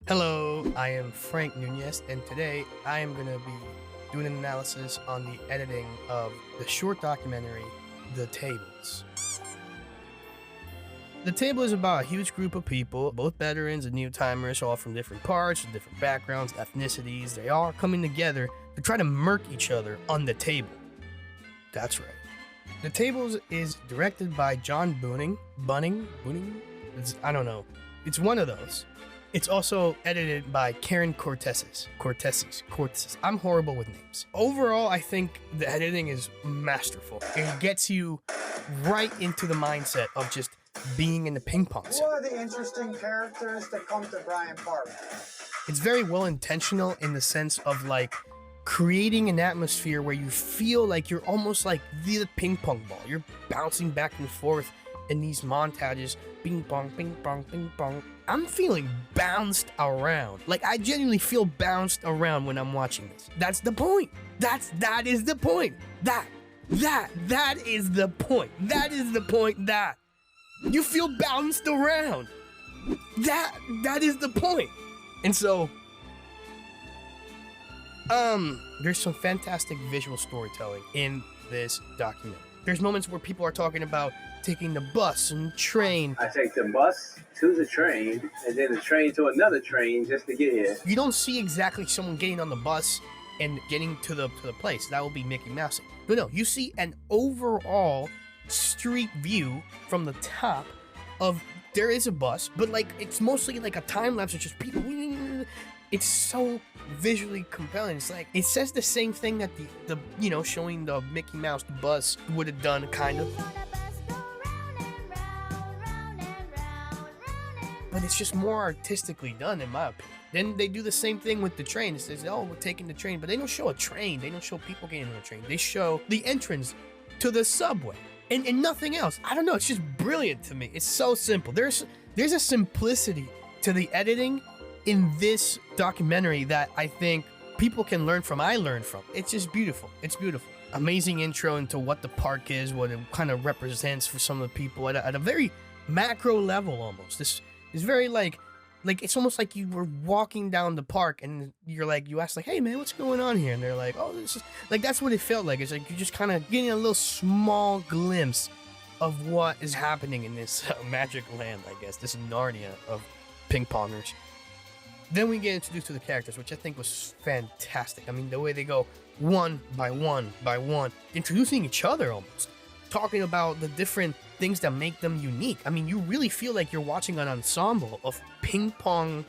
Hello, I am Frank Nunez, and today I am going to be doing an analysis on the editing of the short documentary, The Tables. The Table is about a huge group of people, both veterans and new-timers, all from different parts, different backgrounds, ethnicities. They all are coming together to try to murk each other on the table. That's right. The Tables is directed by John Bunning? I don't know. It's one of those. It's also edited by Karen Cortez. I'm horrible with names. Overall, I think the editing is masterful. It gets you right into the mindset of just being in the ping pong set. What are the interesting characters that come to Bryant Park? It's very well intentional in the sense of like creating an atmosphere where you feel like you're almost like the ping pong ball. You're bouncing back and forth in these montages, ping pong, ping pong, ping pong. I'm feeling bounced around. Like I genuinely feel bounced around when I'm watching this. That's the point. That is the point. That is the point. That is the point. That you feel bounced around. That is the point. And so, there's some fantastic visual storytelling in this documentary. There's moments where people are talking about taking the bus and train. I take the bus to the train and then the train to another train just to get here. You don't see exactly someone getting on the bus and getting to the place. That will be Mickey Mouse. But no, you see an overall street view from the top of there is a bus, but like it's mostly like a time lapse of just people. It's so visually compelling. It's like it says the same thing that the showing the Mickey Mouse bus would have done, kind of. But it's just more artistically done, in my opinion. Then they do the same thing with the train. It says, oh, we're taking the train. But they don't show a train. They don't show people getting on the train. They show the entrance to the subway and nothing else. I don't know. It's just brilliant to me. It's so simple. There's a simplicity to the editing in this documentary that I think people can learn from. I learned from. It's just beautiful. It's beautiful. Amazing intro into what the park is, what it kind of represents for some of the people at a very macro level almost. This is very like it's almost like you were walking down the park and you ask like, hey man, what's going on here? And they're like, oh, this is like, that's what it felt like. It's like you're just kind of getting a little small glimpse of what is happening in this magic land, I guess, this Narnia of ping pongers. Then we get introduced to the characters, which I think was fantastic. I mean, the way they go one by one by one, introducing each other almost, talking about the different things that make them unique. I mean, you really feel like you're watching an ensemble of ping pong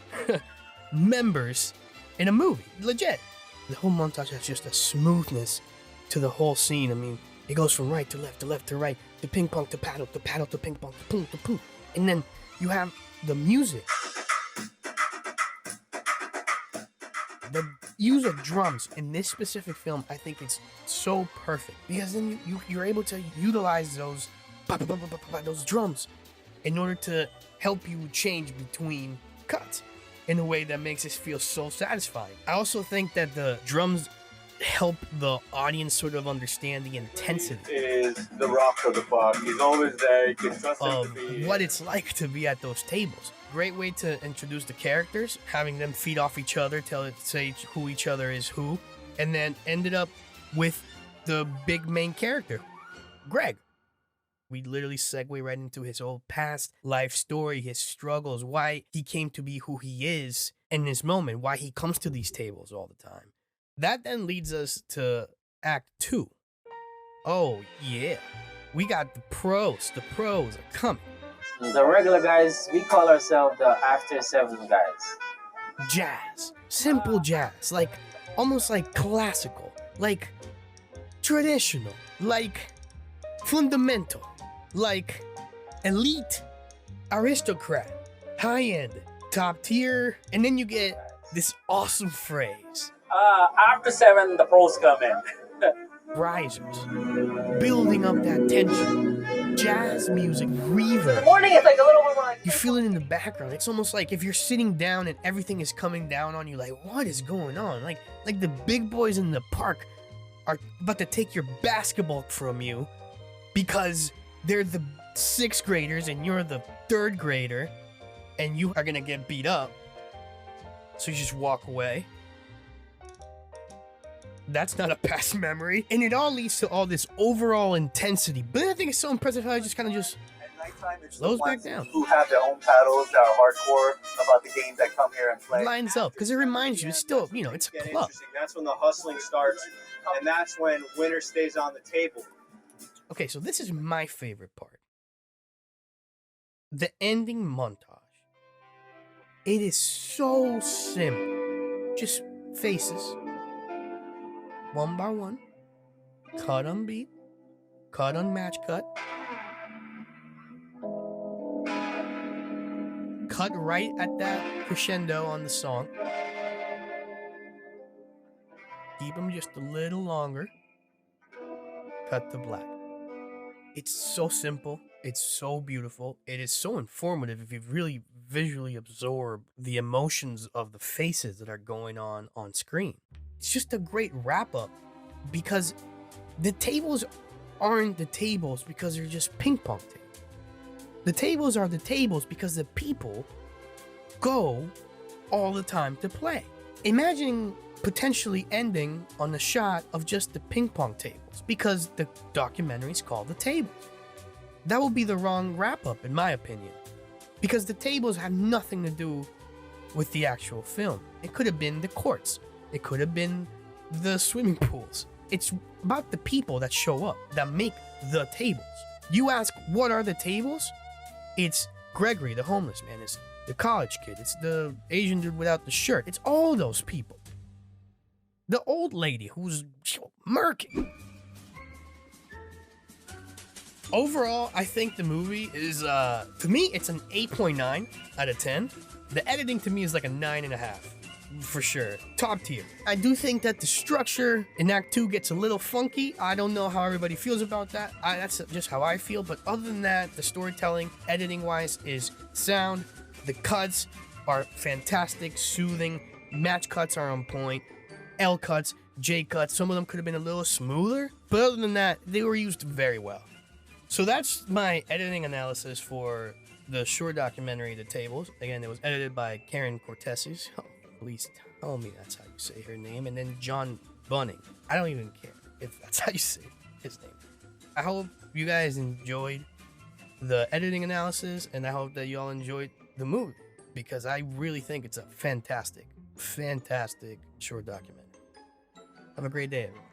members in a movie. Legit. The whole montage has just a smoothness to the whole scene. I mean, it goes from right to left to right, to ping pong to paddle to ping pong to boom to boom. And then you have the music. The use of drums in this specific film, I think it's so perfect because then you're able to utilize those drums in order to help you change between cuts in a way that makes it feel so satisfying. I also think that the drums help the audience sort of understand the intensity. He is the rock of the park. He's always there. You can trust him to be what it's like to be at those tables. Great way to introduce the characters, having them feed off each other, say who each other is who, and then ended up with the big main character, Greg. We literally segue right into his whole past life story, his struggles, why he came to be who he is in this moment, why he comes to these tables all the time. That then leads us to Act 2. Oh, yeah. We got the pros. The pros are coming. The regular guys, we call ourselves the After 7 guys. Jazz. Simple jazz. Like, almost like classical. Like, traditional. Like, fundamental. Like, elite. Aristocrat. High-end. Top tier. And then you get this awesome phrase. After 7, the pros come in. Risers. Building up that tension. Jazz music, reverb. In the morning, it's like a little bit more like... You feel it in the background. It's almost like if you're sitting down and everything is coming down on you, like, what is going on? Like the big boys in the park are about to take your basketball from you because they're the 6th graders and you're the 3rd grader and you are going to get beat up. So you just walk away. That's not a past memory. And it all leads to all this overall intensity. But I think it's so impressive how it just kind of just slows back down. Who have their own paddles that are hardcore about the games that come here and play. It lines up because it reminds you, it's still, you know, it's a club. That's when the hustling starts, and that's when winner stays on the table. Okay, so this is my favorite part. The ending montage. It is so simple. Just faces. One by one. Cut on beat. Cut on match cut. Cut right at that crescendo on the song. Keep them just a little longer. Cut to black. It's so simple. It's so beautiful. It is so informative if you really visually absorb the emotions of the faces that are going on screen. It's just a great wrap up because the tables aren't the tables because they're just ping pong tables. The tables are the tables because the people go all the time to play. Imagining potentially ending on a shot of just the ping pong tables because the documentary is called The Tables. That would be the wrong wrap up in my opinion because the tables have nothing to do with the actual film. It could have been the courts. It could have been the swimming pools. It's about the people that show up, that make the tables. You ask, what are the tables? It's Gregory, the homeless man. It's the college kid. It's the Asian dude without the shirt. It's all those people. The old lady who's murking. Overall, I think the movie is, to me, it's an 8.9 out of 10. The editing to me is like a 9.5. For sure. Top tier. I do think that the structure in Act 2 gets a little funky. I don't know how everybody feels about that. That's just how I feel. But other than that, the storytelling, editing-wise, is sound. The cuts are fantastic, soothing. Match cuts are on point. L cuts, J cuts. Some of them could have been a little smoother. But other than that, they were used very well. So that's my editing analysis for the short documentary, The Tables. Again, it was edited by Karen Cortese. Please tell me that's how you say her name. And then John Bunning. I don't even care if that's how you say his name. I hope you guys enjoyed the editing analysis, and I hope that you all enjoyed the movie because I really think it's a fantastic, fantastic short documentary. Have a great day, everyone.